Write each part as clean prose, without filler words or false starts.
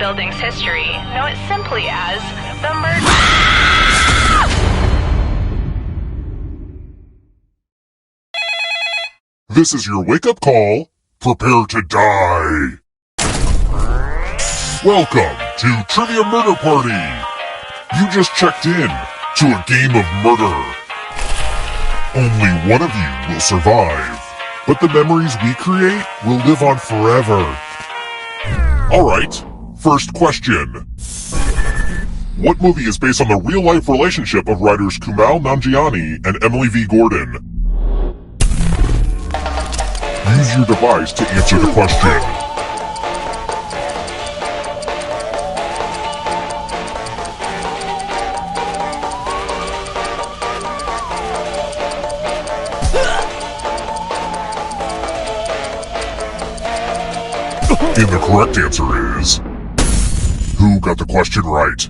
building's history, know it simply as the murder. This is your wake-up call. Prepare to die. Welcome to Trivia Murder Party. You just checked in to a game of murder. Only one of you will survive, but the memories we create will live on forever. Alright, first question. What movie is based on the real-life relationship of writers Kumail Nanjiani and Emily V. Gordon? Use your device to answer the question. And the correct answer is... Who got the question right?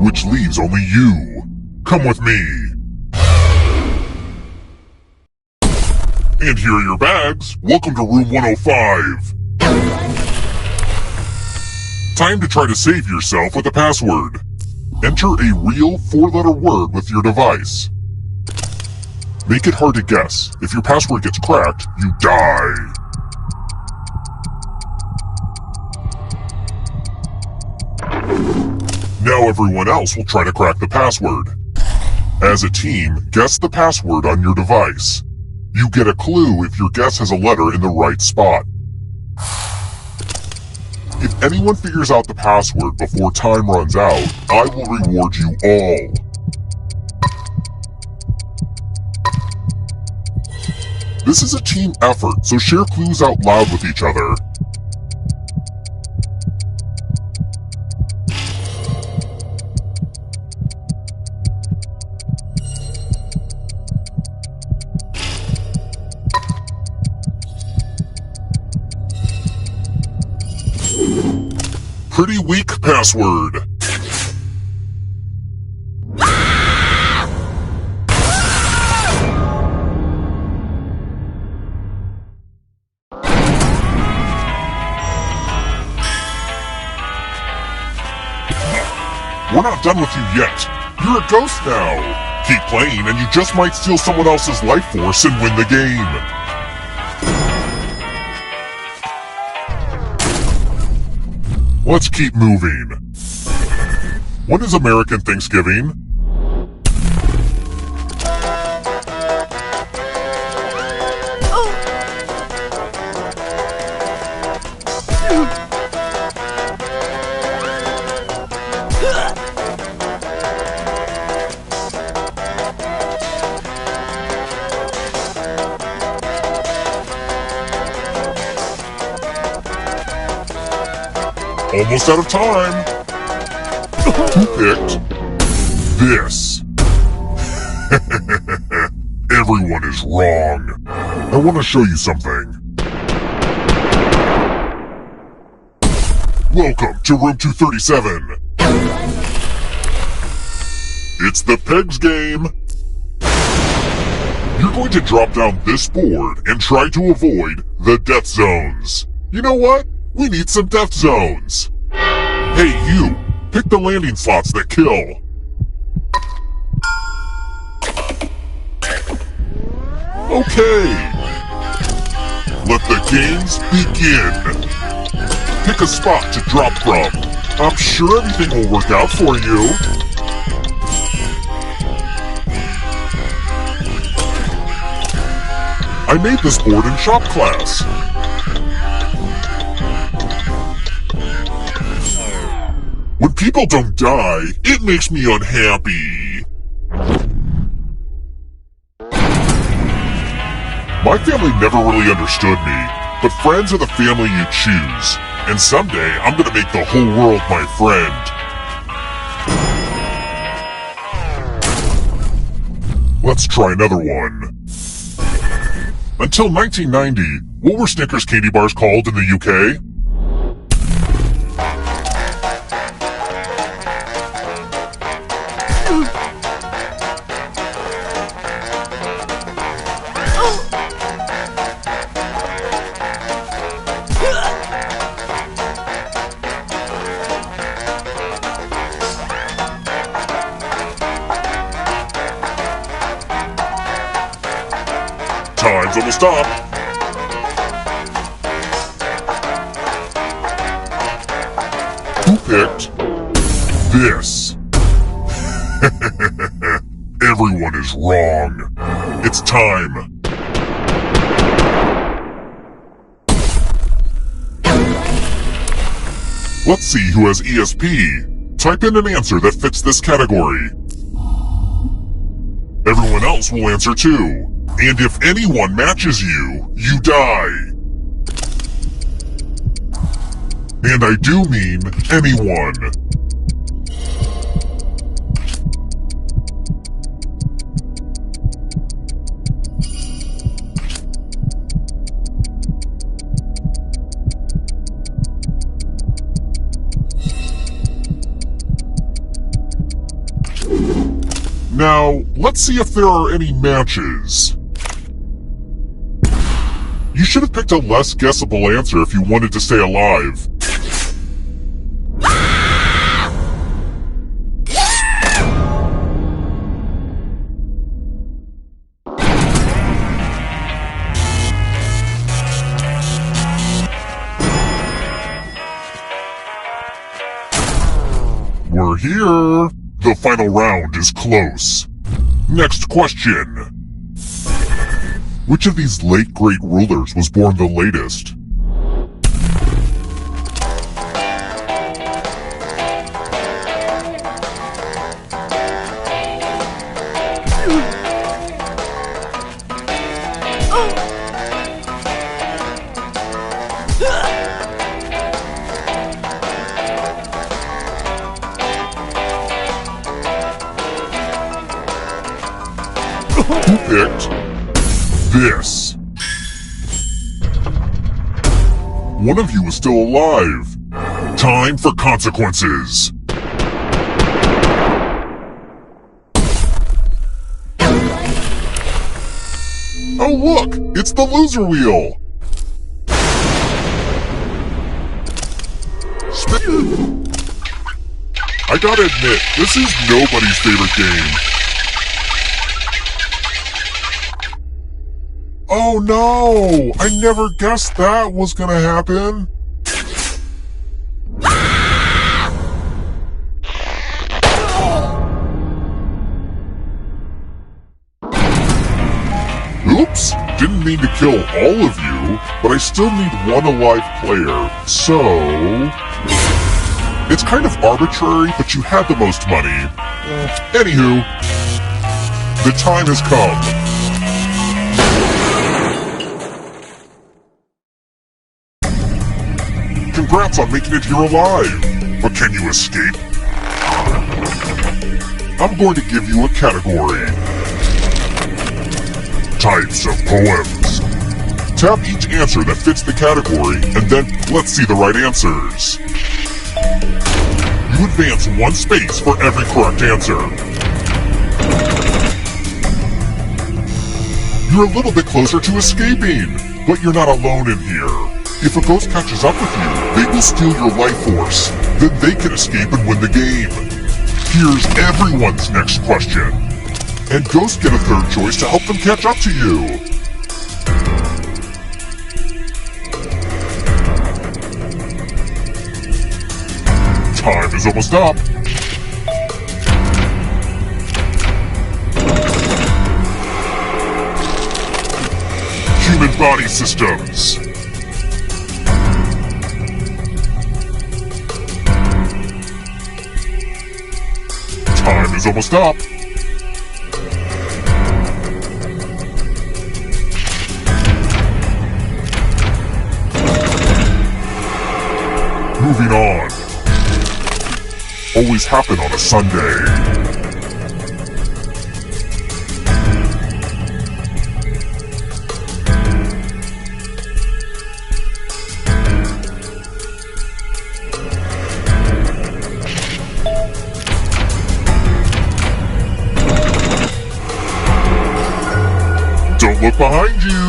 Which leaves only you. Come with me. And here are your bags. Welcome to room 105. Time to try to save yourself with a password. Enter a real 4-letter word with your device. Make it hard to guess. If your password gets cracked, you die. Now everyone else will try to crack the password. As a team, guess the password on your device. You get a clue if your guess has a letter in the right spot. If anyone figures out the password before time runs out, I will reward you all. This is a team effort, so share clues out loud with each other. Pretty weak password. We're not done with you yet. You're a ghost now. Keep playing and you just might steal someone else's life force and win the game. Let's keep moving. When is American Thanksgiving? Almost out of time. Who picked this? Everyone is wrong. I want to show you something. Welcome to room 237. It's the Pegs game. You're going to drop down this board and try to avoid the death zones. You know what? We need some death zones. Hey, you! Pick the landing slots that kill. Okay. Let the games begin. Pick a spot to drop from. I'm sure everything will work out for you. I made this board in shop class. When people don't die, it makes me unhappy. My family never really understood me, but friends are the family you choose. And someday, I'm gonna make the whole world my friend. Let's try another one. Until 1990, what were Snickers candy bars called in the UK? Time's almost up. Who picked this? Everyone is wrong. It's time. Let's see who has ESP. Type in an answer that fits this category. Everyone else will answer too. And if anyone matches you, you die. And I do mean anyone. Now, let's see if there are any matches. You should have picked a less guessable answer if you wanted to stay alive. We're here. The final round is close. Next question. Which of these late great rulers was born the latest? Who picked this? One of you is still alive. Time for consequences. Oh look, it's the loser wheel. I gotta admit, this is nobody's favorite game. Oh no! I never guessed that was gonna happen! Oops! Didn't mean to kill all of you, but I still need one alive player, so... It's kind of arbitrary, but you had the most money. Anywho, the time has come. Congrats on making it here alive! But can you escape? I'm going to give you a category. Types of poems. Tap each answer that fits the category, and then let's see the right answers. You advance one space for every correct answer. You're a little bit closer to escaping, but you're not alone in here. If a ghost catches up with you, they will steal your life force. Then they can escape and win the game. Here's everyone's next question. And ghosts get a third choice to help them catch up to you. Time is almost up. Human body systems. Time is almost up. Moving on. Always happen on a Sunday. Don't look behind you!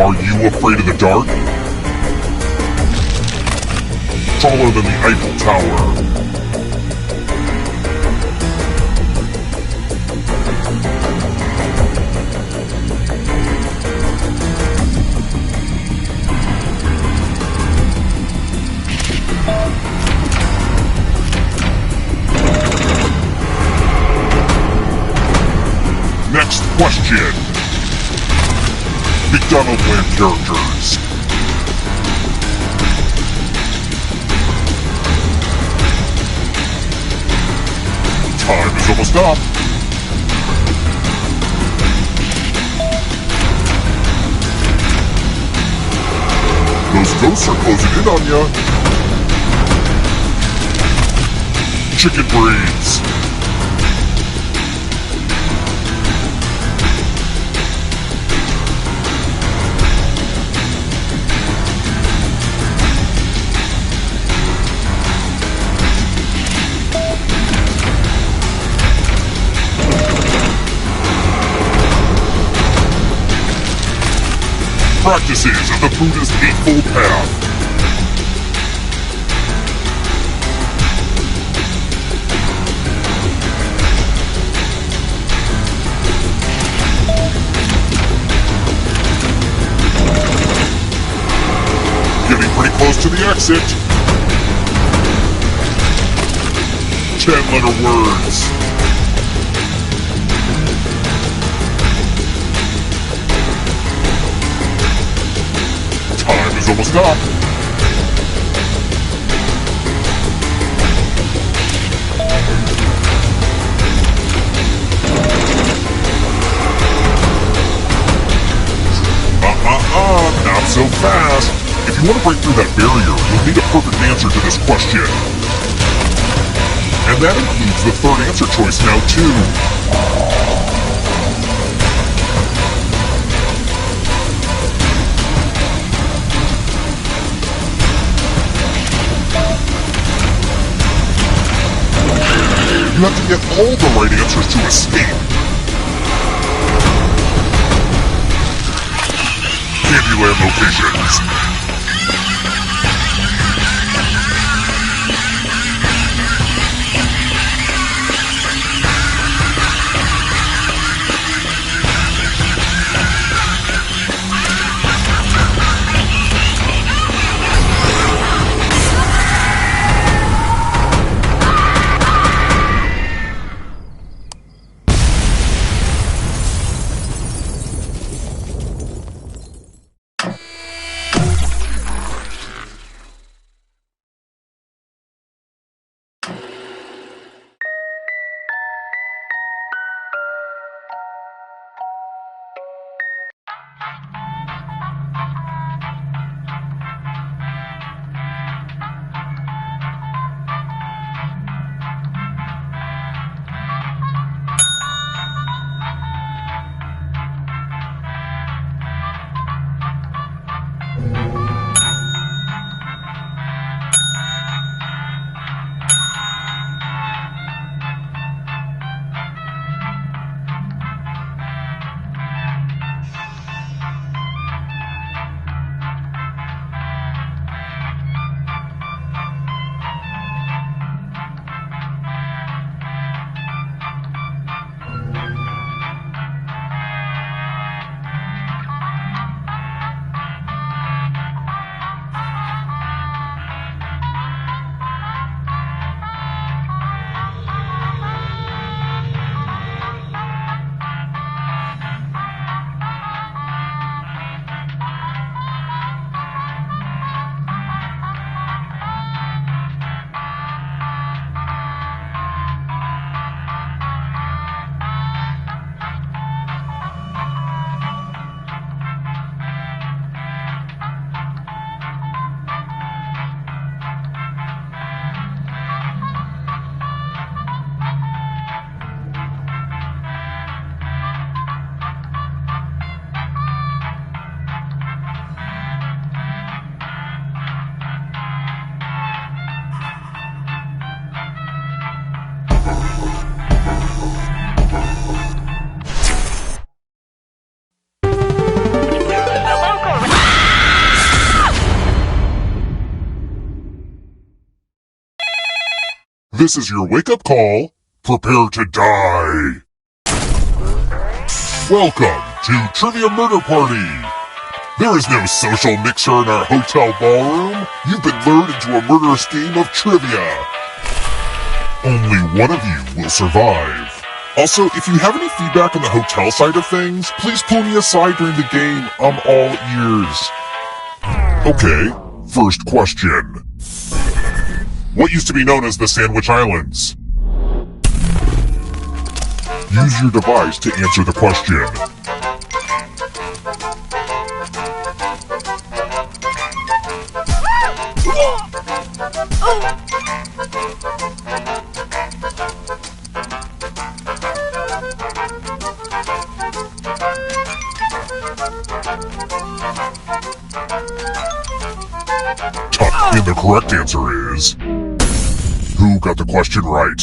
Are you afraid of the dark? Taller than the Eiffel Tower. McDonald Land characters. Time is almost up. Those ghosts are closing in on ya. Chicken breeds. Practices of the Buddha's Eightfold Path. Getting pretty close to the exit. 10-letter words. Time is almost up. Not so fast. If you want to break through that barrier, you'll need a perfect answer to this question. And that includes the third answer choice now, too. You have to get all the right answers to escape. Candyland locations. This is your wake-up call. Prepare to die. Welcome to Trivia Murder Party. There is no social mixer in our hotel ballroom. You've been lured into a murderous game of trivia. Only one of you will survive. Also, if you have any feedback on the hotel side of things, please pull me aside during the game. I'm all ears. Okay, first question. What used to be known as the Sandwich Islands? Use your device to answer the question. And the correct answer is... Who got the question right?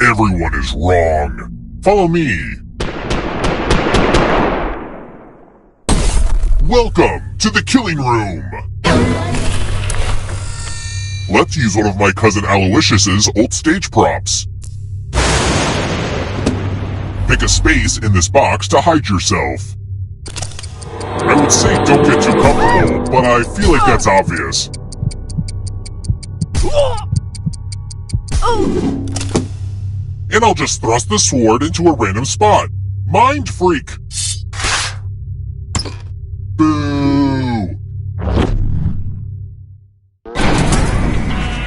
Everyone is wrong. Follow me. Welcome to the Killing Room. Let's use one of my cousin Aloysius's old stage props. Pick a space in this box to hide yourself. I would say don't get too comfortable, but I feel like that's obvious. And I'll just thrust the sword into a random spot. Mind freak! Boo!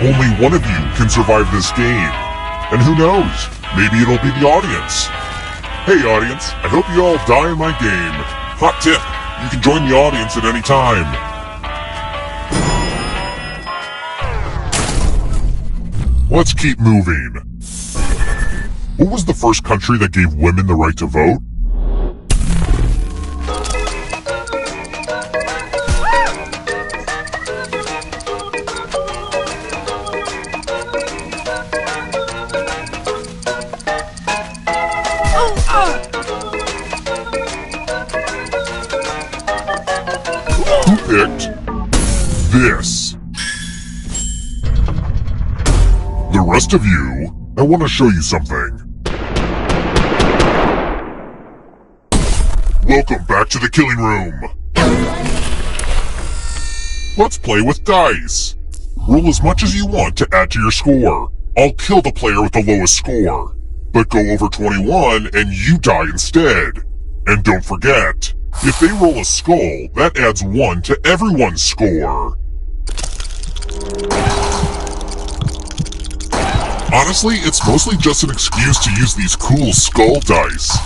Only one of you can survive this game. And who knows? Maybe it'll be the audience. Hey audience, I hope you all die in my game. Hot tip, you can join the audience at any time. Let's keep moving. What was the first country that gave women the right to vote? Who picked this? The rest of you, I want to show you something. Welcome back to the Killing Room. Let's play with dice. Roll as much as you want to add to your score. I'll kill the player with the lowest score. But go over 21 and you die instead. And don't forget, if they roll a skull, that adds 1 to everyone's score. Honestly, it's mostly just an excuse to use these cool skull dice.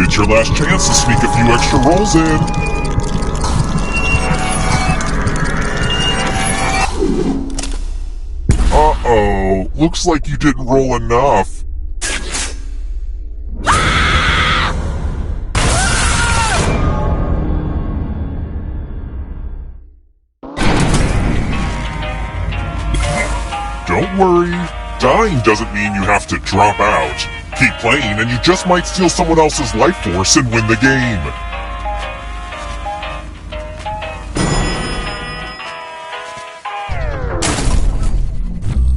It's your last chance to sneak a few extra rolls in. Uh-oh, looks like you didn't roll enough. Don't worry, dying doesn't mean you have to drop out. Keep playing and you just might steal someone else's life force and win the game.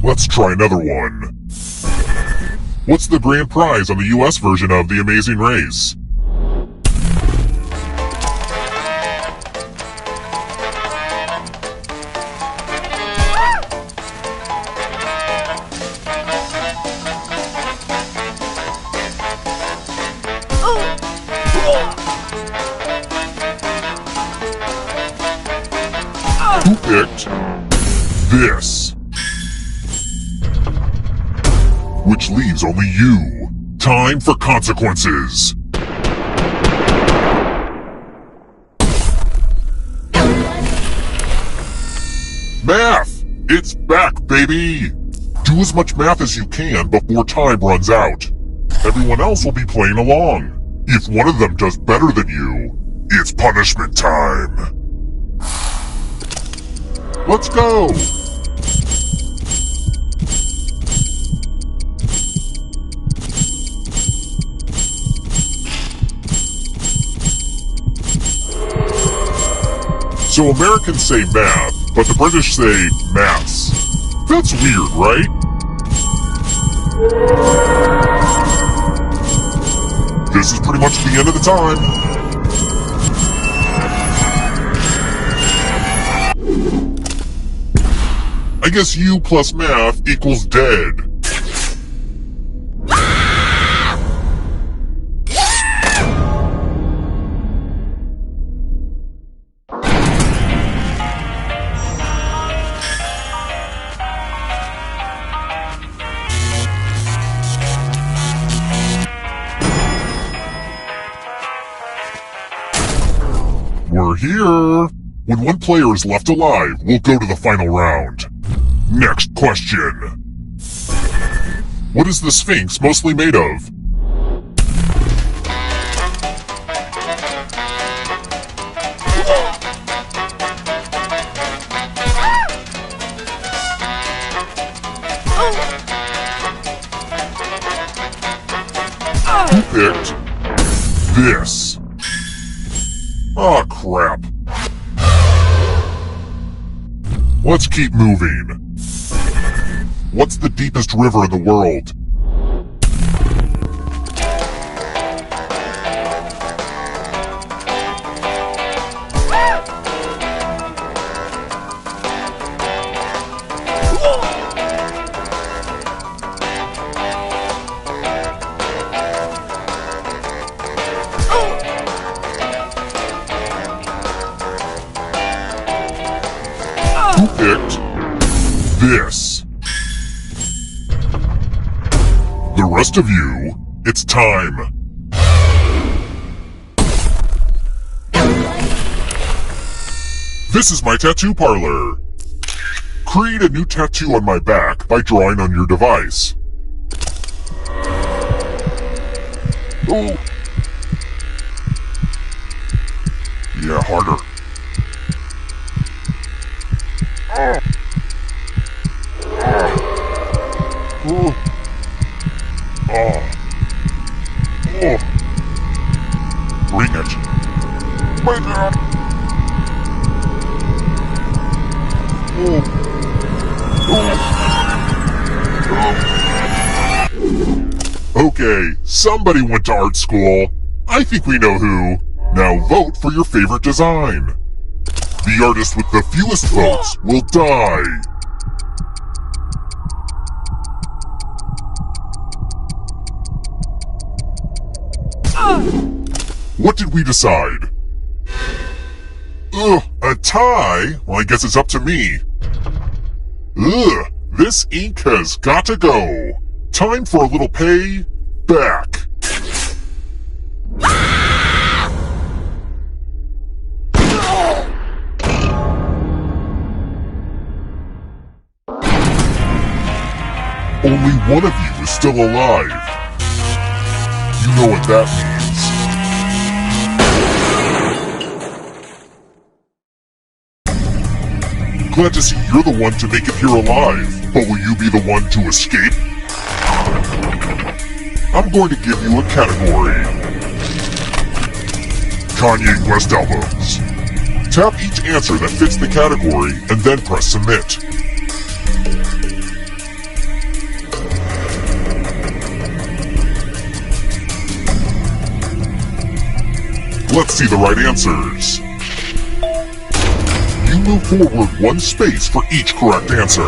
Let's try another one. What's the grand prize on the US version of The Amazing Race? Who picked this? Which leaves only you. Time for consequences. Math! It's back, baby! Do as much math as you can before time runs out. Everyone else will be playing along. If one of them does better than you, it's punishment time. Let's go! So Americans say math, but the British say maths. That's weird, right? This is pretty much the end of the time. I guess U plus math equals dead. We're here! When one player is left alive, we'll go to the final round. Next question. What is the Sphinx mostly made of? Who picked this? Aw, crap. Let's keep moving. What's the deepest river in the world? Who picked this? The rest of you, it's time. This is my tattoo parlor. Create a new tattoo on my back by drawing on your device. Oh. Yeah, harder. Oh. Oh. Oh. Oh. Bring it. My God. Oh. Oh. Okay, somebody went to art school. I think we know who. Now vote for your favorite design. The artist with the fewest votes will die. What did we decide? Ugh, a tie? Well, I guess it's up to me. Ugh, this ink has got to go. Time for a little pay back. Only one of you is still alive. You know what that means. Glad to see you're the one to make it here alive, but will you be the one to escape? I'm going to give you a category. Kanye West albums. Tap each answer that fits the category and then press submit. Let's see the right answers. You move forward one space for each correct answer.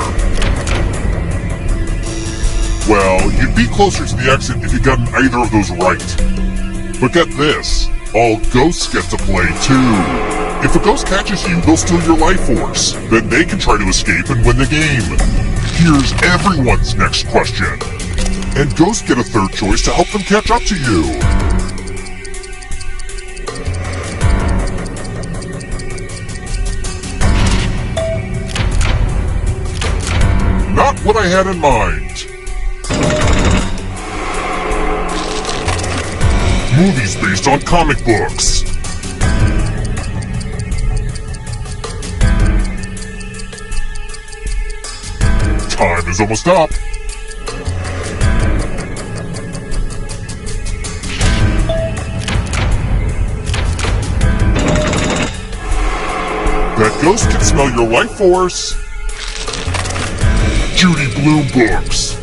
Well, you'd be closer to the exit if you'd gotten either of those right. But get this, all ghosts get to play too. If a ghost catches you, they'll steal your life force. Then they can try to escape and win the game. Here's everyone's next question. And ghosts get a third choice to help them catch up to you. Not what I had in mind. Movies based on comic books. Time is almost up. That ghost can smell your life force. Judy Blume books.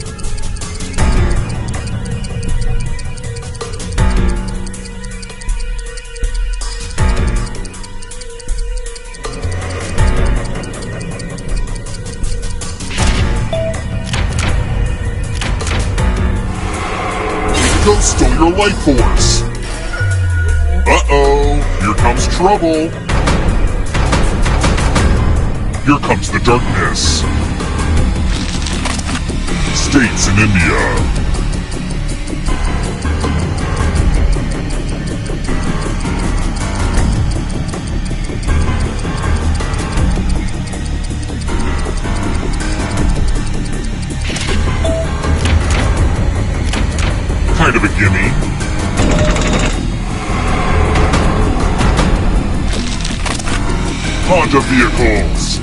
stole your life force. Uh-oh, here comes trouble. Here comes the darkness. States in India. Kind of a gimme. Honda vehicles.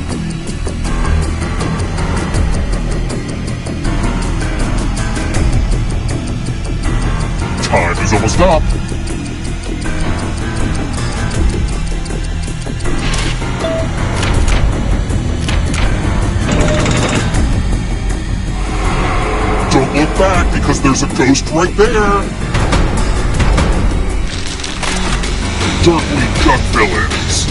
Time is almost up. Don't look back because there's a ghost right there. Darkly gut villains.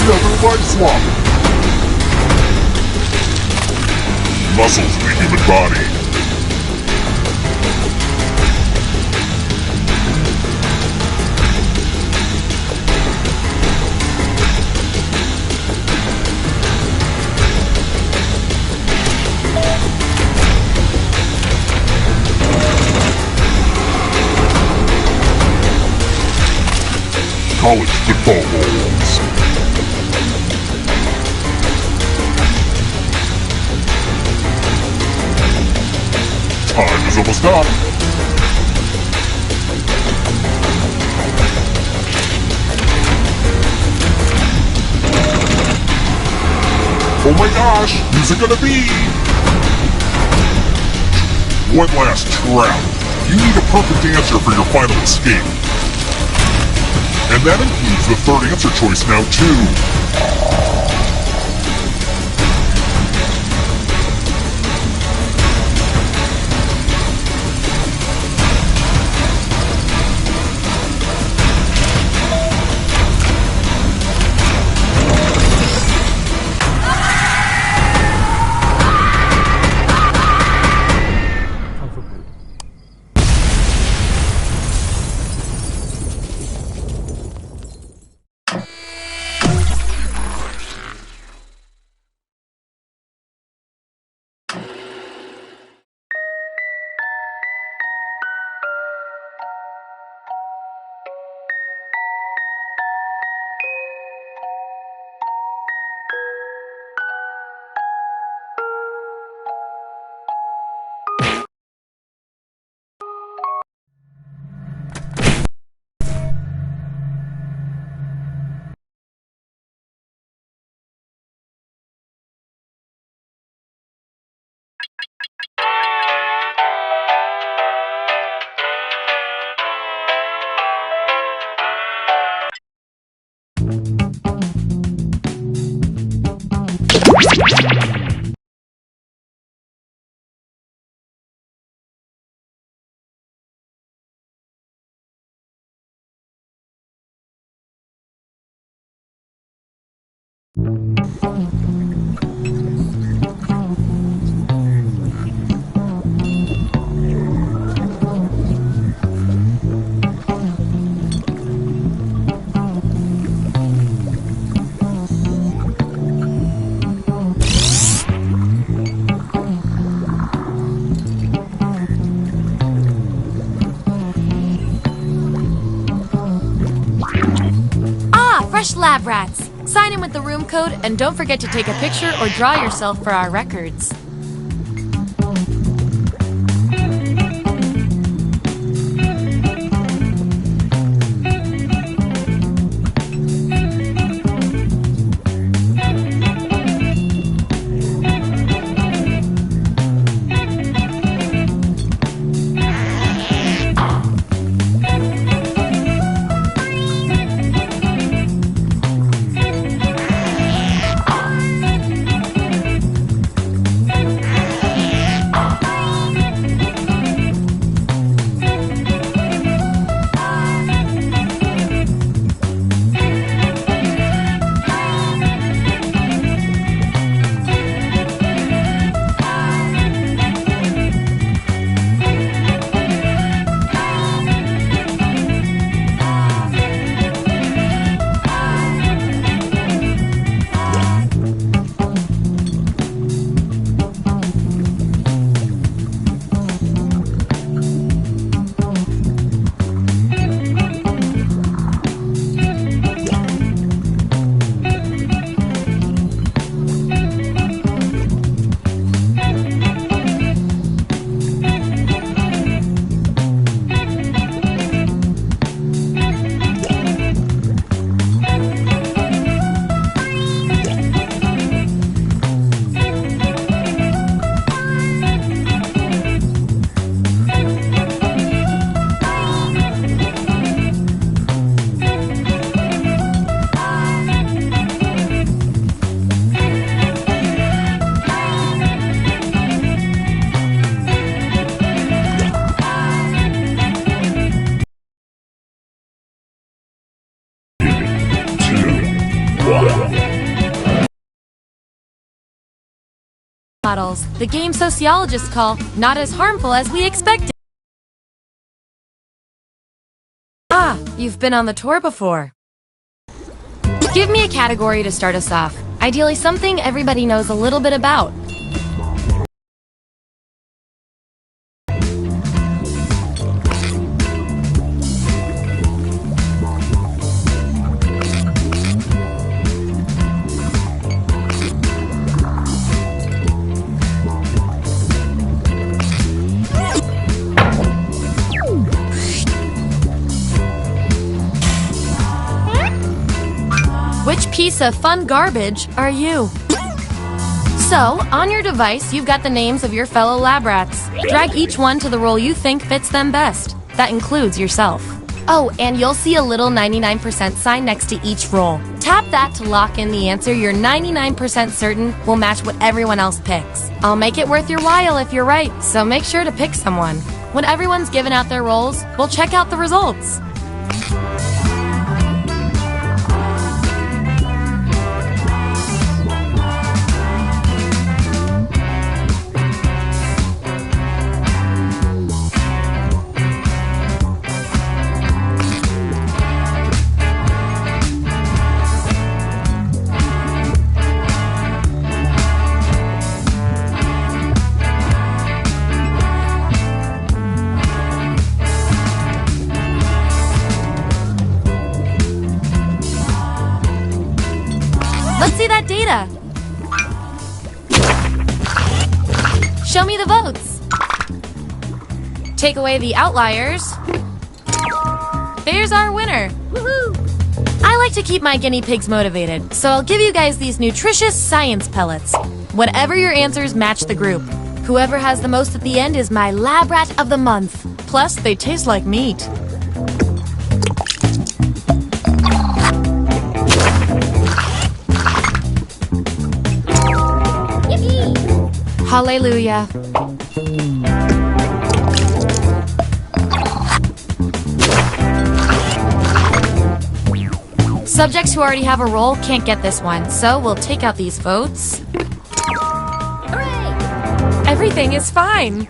Another life swap. Muscles in the human body. College football balls. Time is almost up. Oh my gosh, who's it gonna be? One last trap. You need a perfect answer for your final escape. And that includes the third answer choice now too. Fresh lab rats. Sign in with the room code and don't forget to take a picture or draw yourself for our records. models, the game sociologists call not as harmful as we expected. Ah, you've been on the tour before. Give me a category to start us off. Ideally something everybody knows a little bit about. Which piece of fun garbage are you? So, on your device, you've got the names of your fellow lab rats. Drag each one to the role you think fits them best. That includes yourself. Oh, and you'll see a little 99% sign next to each role. Tap that to lock in the answer you're 99% certain will match what everyone else picks. I'll make it worth your while if you're right, so make sure to pick someone. When everyone's given out their roles, we'll check out the results. Let's see that data. Show me the votes. Take away the outliers. There's our winner. Woohoo! I like to keep my guinea pigs motivated, so I'll give you guys these nutritious science pellets. Whatever your answers match the group. Whoever has the most at the end is my lab rat of the month. Plus, they taste like meat. Hallelujah. Subjects who already have a role can't get this one, so we'll take out these votes. Hooray! Everything is fine.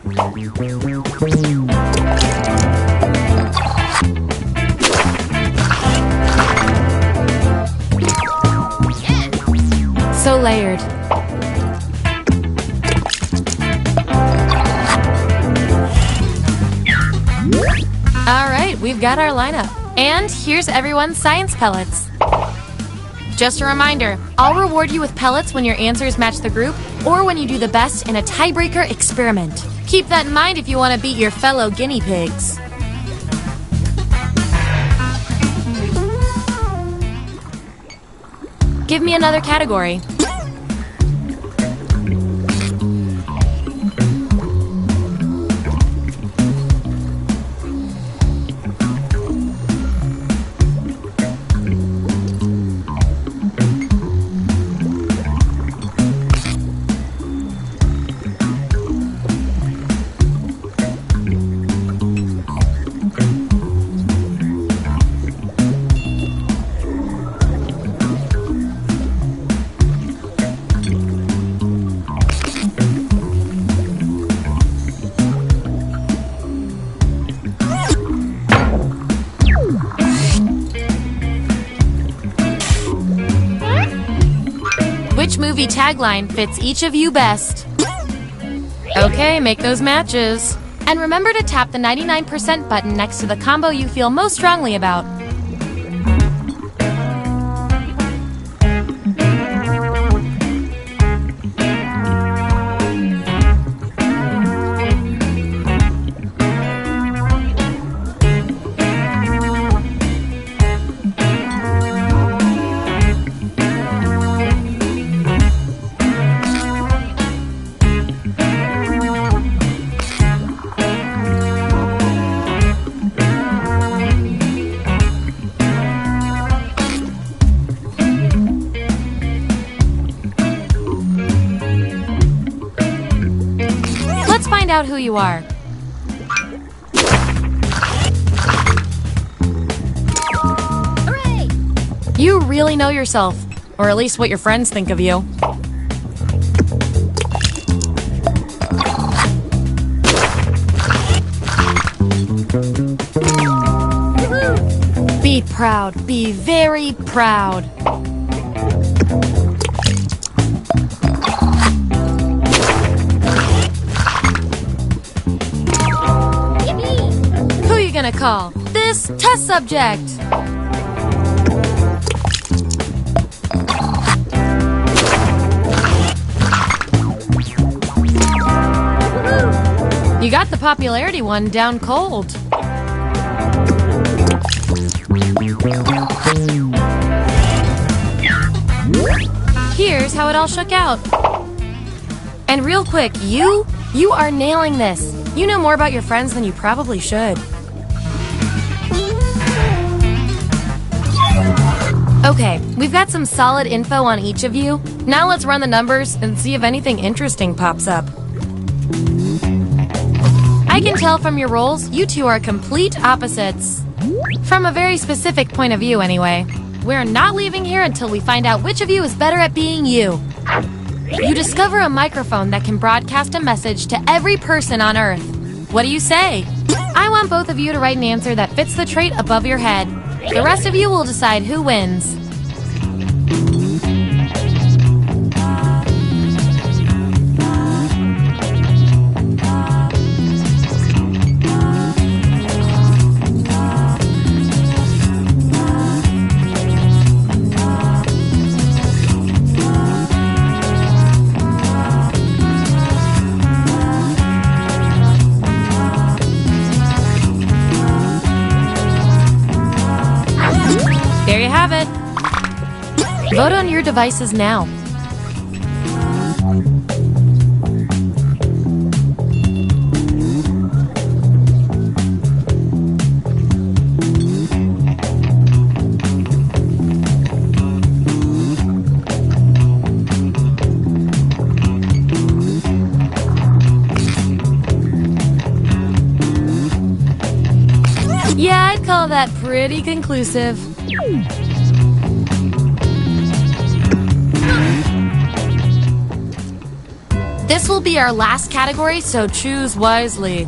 So layered. Alright, we've got our lineup. And here's everyone's science pellets. Just a reminder, I'll reward you with pellets when your answers match the group, or when you do the best in a tiebreaker experiment. Keep that in mind if you want to beat your fellow guinea pigs. Give me another category. Which movie tagline fits each of you best? Okay, make those matches. And remember to tap the 99% button next to the combo you feel most strongly about. Find out who you are. Hooray! You really know yourself, or at least what your friends think of you. Be proud. Be very proud. Who are you gonna call? This test subject. You got the popularity one down cold. Here's how it all shook out. And real quick, you are nailing this. You know more about your friends than you probably should. Okay, we've got some solid info on each of you. Now let's run the numbers and see if anything interesting pops up. I can tell from your roles, you two are complete opposites. From a very specific point of view, anyway. We're not leaving here until we find out which of you is better at being you. You discover a microphone that can broadcast a message to every person on Earth. What do you say? I want both of you to write an answer that fits the trait above your head. The rest of you will decide who wins. There you have it. Vote on your devices now. Yeah, I'd call that pretty conclusive. This will be our last category, so choose wisely.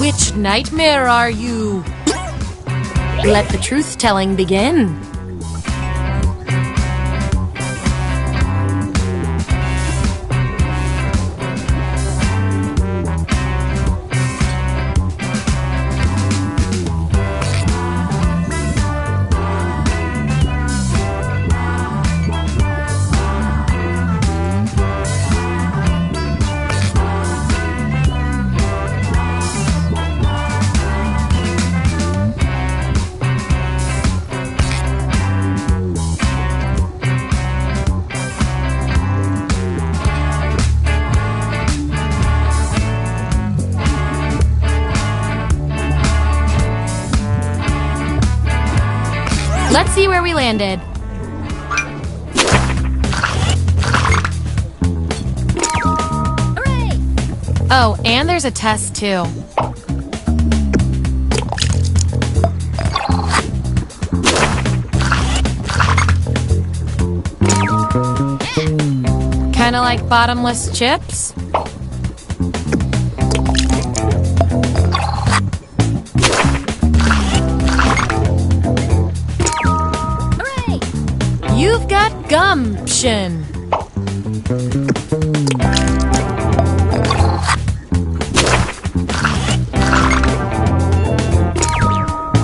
Which nightmare are you? Let the truth-telling begin. Let's see where we landed. Hooray! Oh, and there's a test too. Kinda like bottomless chips. You've got gumption.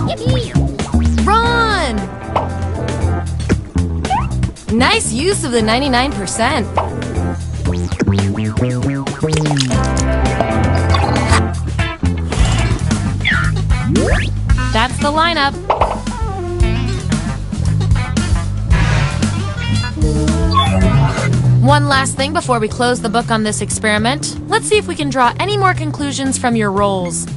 Yippee! Run! Nice use of the 99%. That's the lineup. One last thing before we close the book on this experiment. Let's see if we can draw any more conclusions from your roles.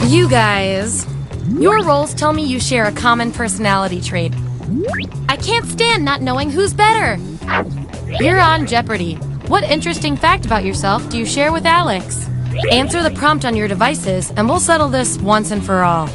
You guys, your roles tell me you share a common personality trait. I can't stand not knowing who's better. You're on Jeopardy! What interesting fact about yourself do you share with Alex? Answer the prompt on your devices, and we'll settle this once and for all.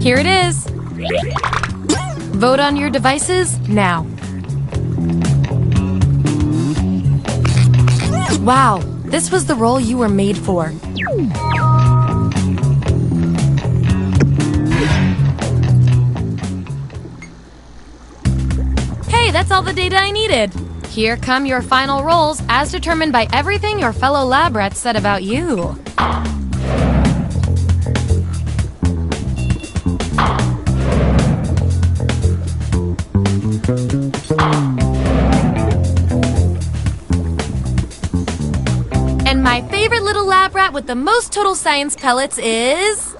Here it is. Vote on your devices now. Wow, this was the role you were made for. Hey, that's all the data I needed. Here come your final roles as determined by everything your fellow lab rats said about you. And my favorite little lab rat with the most total science pellets is...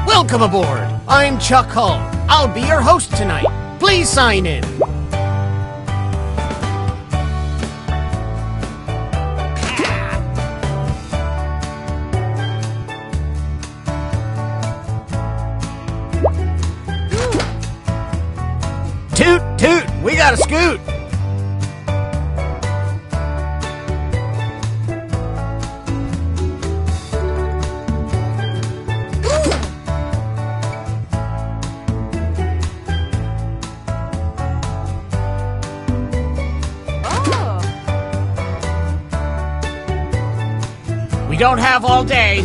Welcome aboard! I'm Chuck Hull. I'll be your host tonight. Please sign in. Toot, toot, we got a scoot. We don't have all day.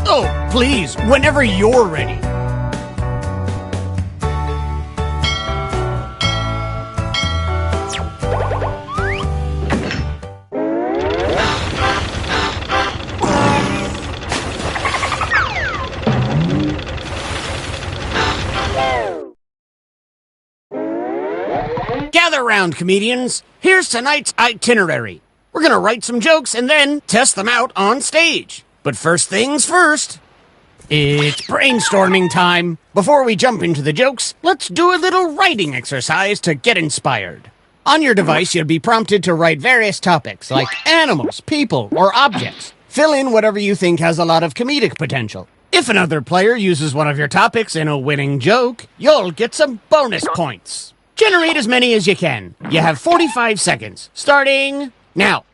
Oh, please, whenever you're ready. Gather round, comedians. Here's tonight's itinerary. We're gonna write some jokes and then test them out on stage. But first things first, it's brainstorming time. Before we jump into the jokes, let's do a little writing exercise to get inspired. On your device, you'll be prompted to write various topics like animals, people, or objects. Fill in whatever you think has a lot of comedic potential. If another player uses one of your topics in a winning joke, you'll get some bonus points. Generate as many as you can. You have 45 seconds, starting now.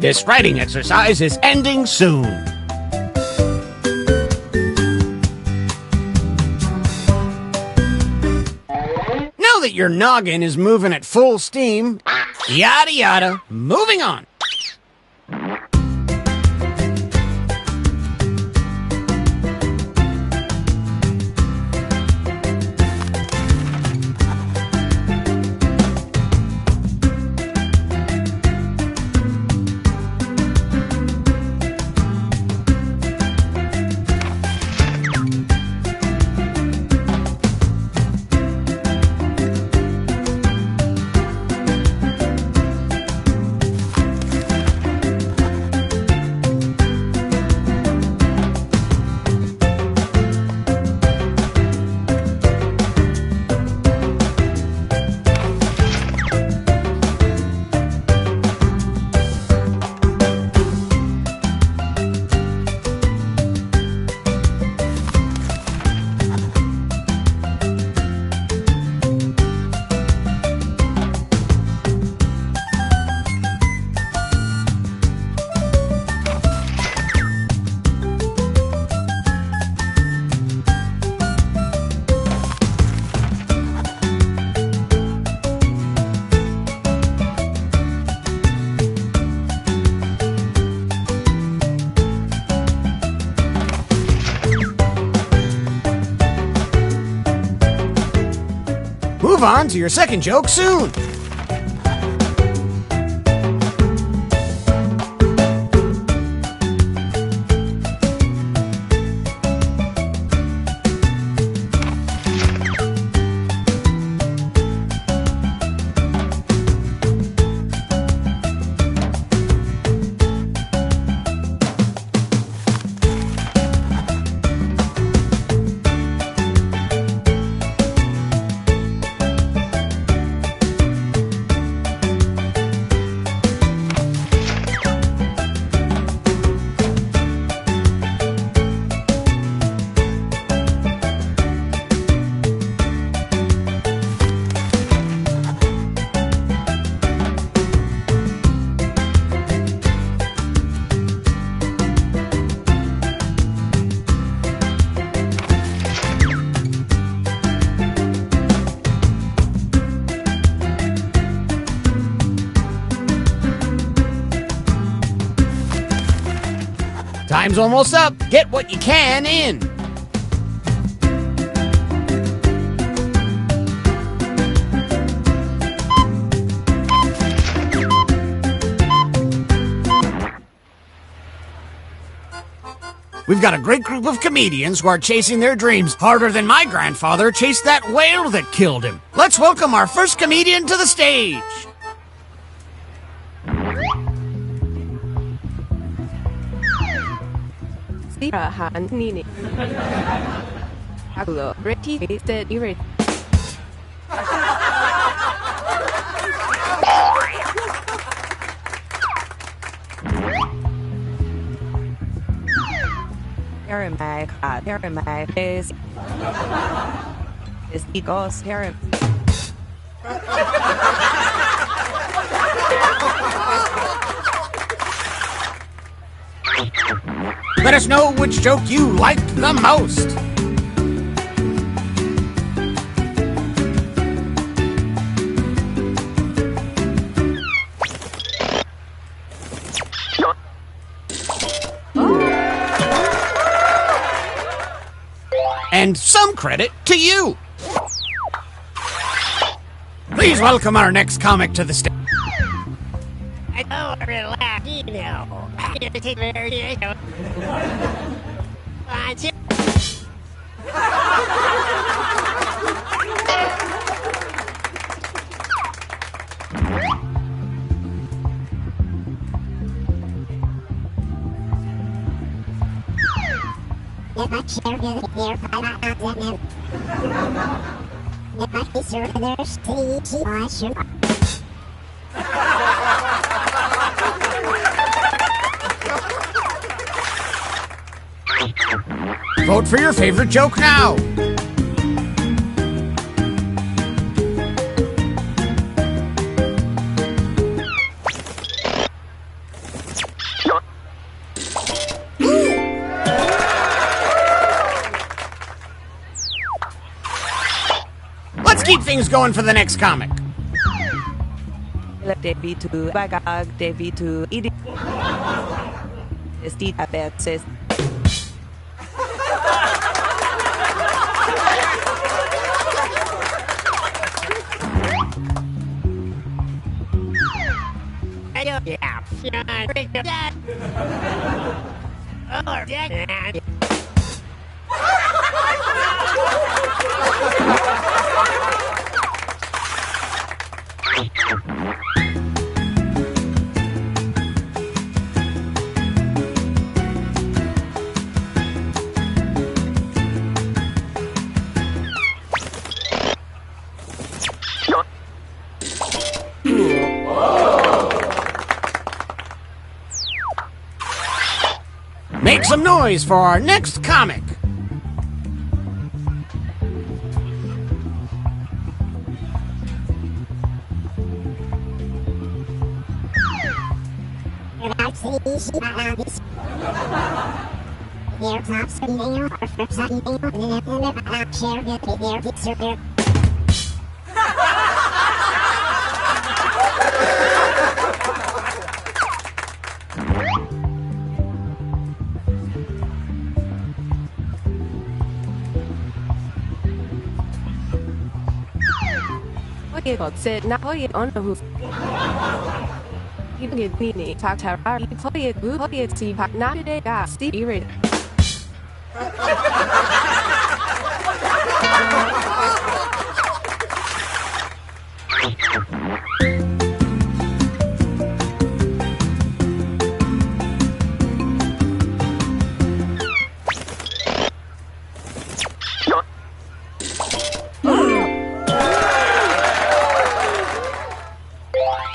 This writing exercise is ending soon. Now that your noggin is moving at full steam, yada yada, moving on. Move on to your second joke soon. Time's almost up. Get what you can in. We've got a great group of comedians who are chasing their dreams harder than my grandfather chased that whale that killed him. Let's welcome our first comedian to the stage. Let us know which joke you liked the most. And some credit to you. Please welcome our next comic to the stage. Oh, relax, you know. Vote for your favorite joke now. things going for the next comic? David to Bagag, David to Idi. Steve Abetzes. Make some noise for our next comic. Hoye gotse na hoye on hoof. Ibig mini taktar hoye bu hoye si pak na de gas di irid.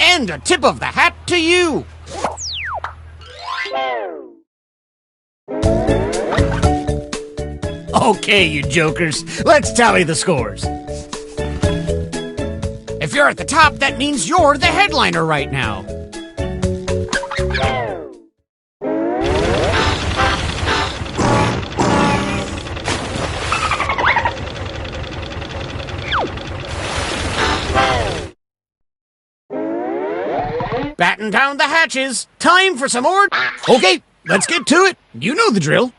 And a tip of the hat to you. Okay, you jokers, let's tally the scores. If you're at the top, that means you're the headliner right now. Batten down the hatches. Time for some more. Okay, let's get to it. You know the drill.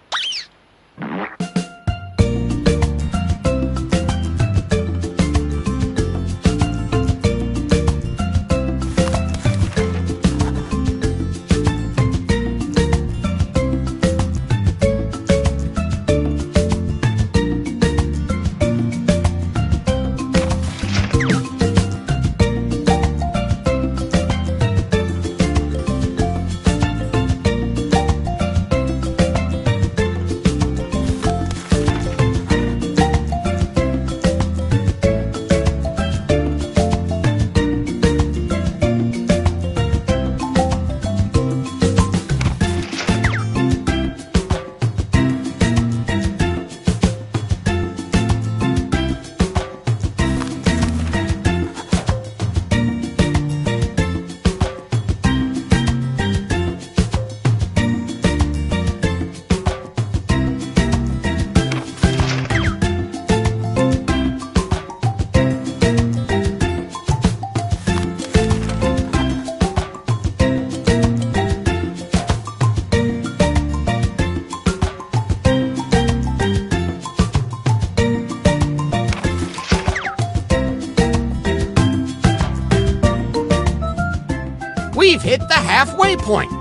We've hit the halfway point.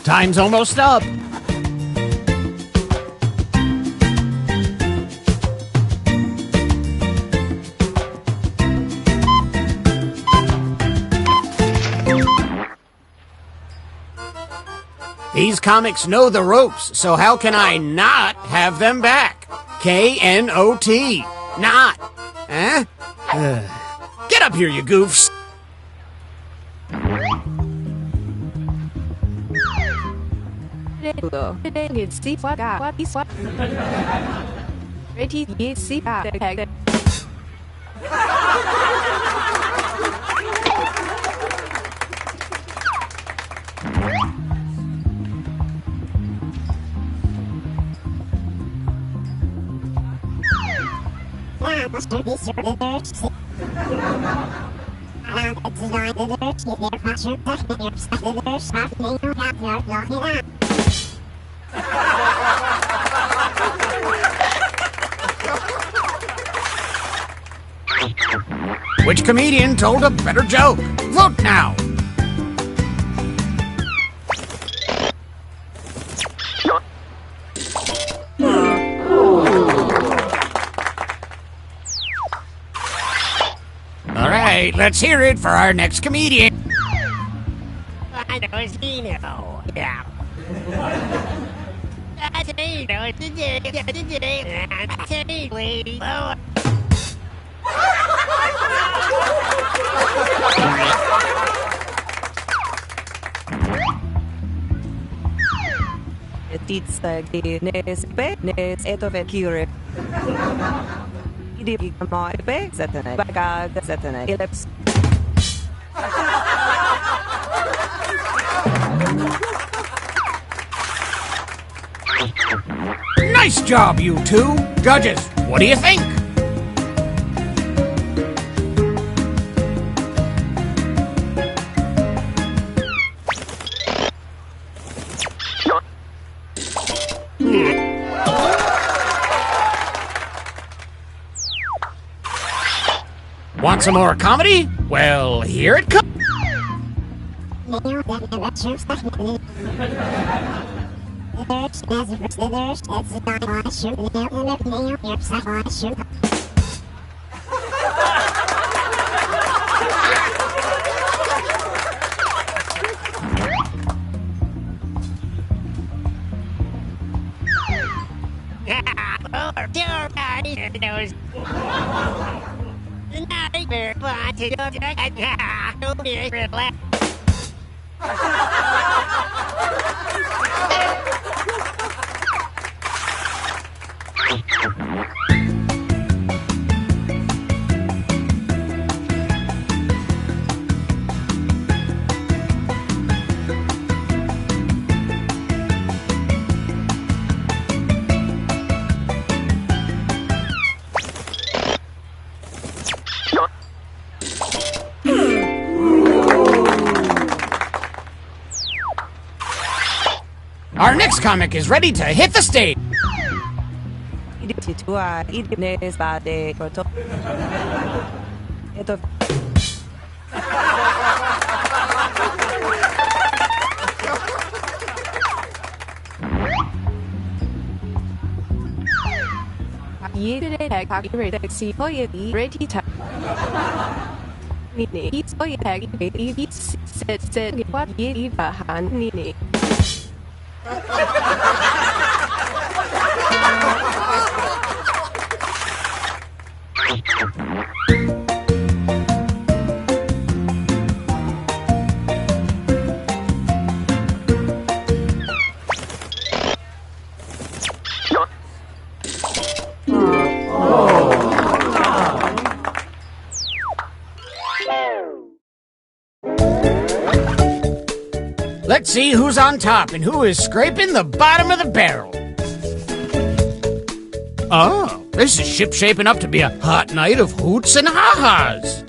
Time's almost up. These comics know the ropes, so how can I not have them back? K-N-O-T. Not. Huh? Get up here, you goofs. Which comedian told a better joke? Vote now! All right, let's hear it for our next comedian. I know it's Dino. Yeah. Nice job, you two. Judges, what do you think? Want some more comedy? Well, here it comes. Our next comic is ready to hit the stage. Let's see who's on top and who is scraping the bottom of the barrel. Oh, this is ship-shaping up to be a hot night of hoots and ha-has.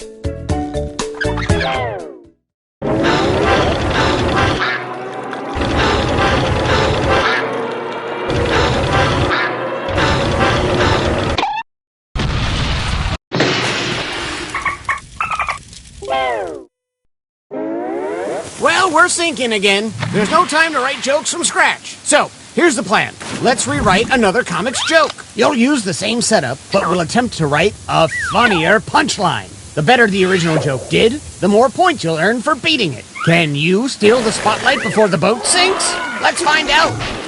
Well, Well, we're sinking again. There's no time to write jokes from scratch. So, here's the plan. Let's rewrite another comics joke. You'll use the same setup, but we'll attempt to write a funnier punchline. The better the original joke did, the more points you'll earn for beating it. Can you steal the spotlight before the boat sinks? Let's find out.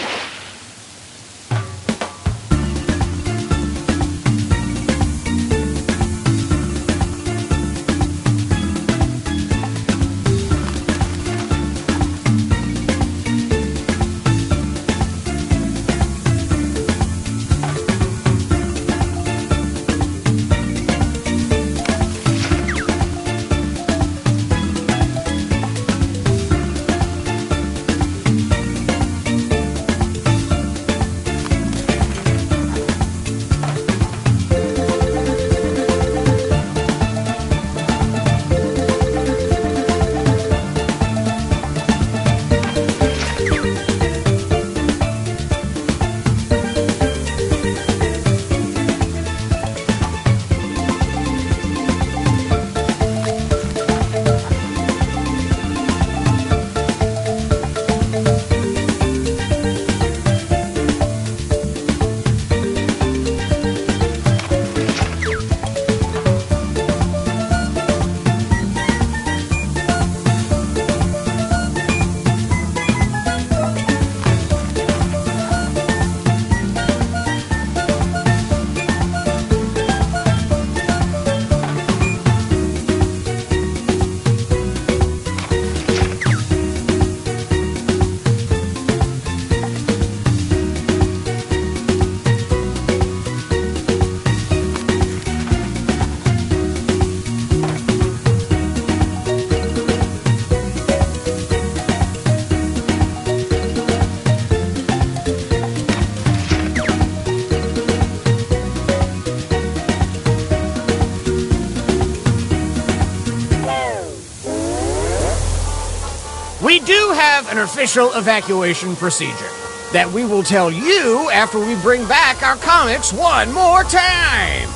We do have an official evacuation procedure that we will tell you after we bring back our comics one more time.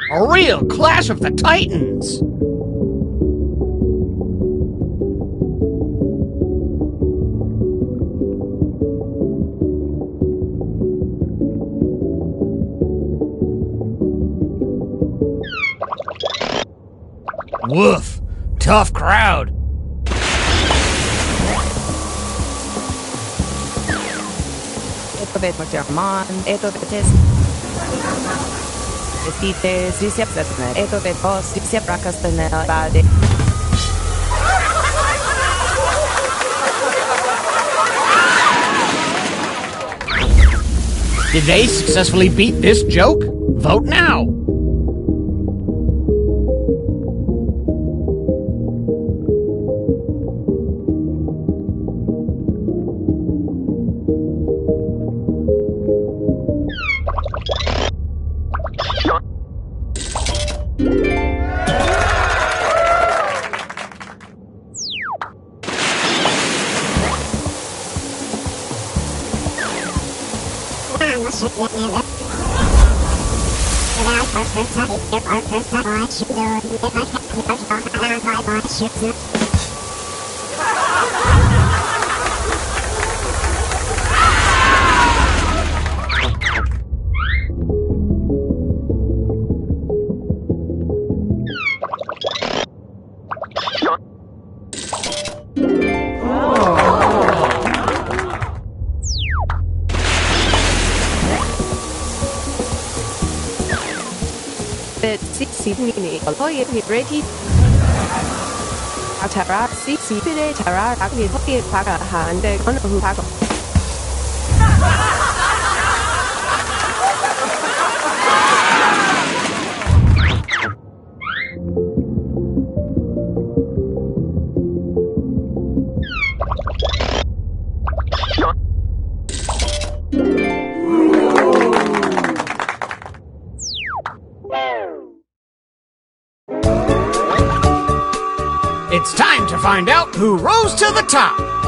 A real Clash of the Titans. Woof. Tough crowd. Esto vet met German, esto vet is. Esite, zisep zetne, esto vet os, zisep rakastene, bade. Did they successfully beat this joke? Vote now. Sydney, Oloye, Ready. Atara, Sydney, Tara, Agni, Hockey, Paga, and the Honorable Pago. find out who rose to the top.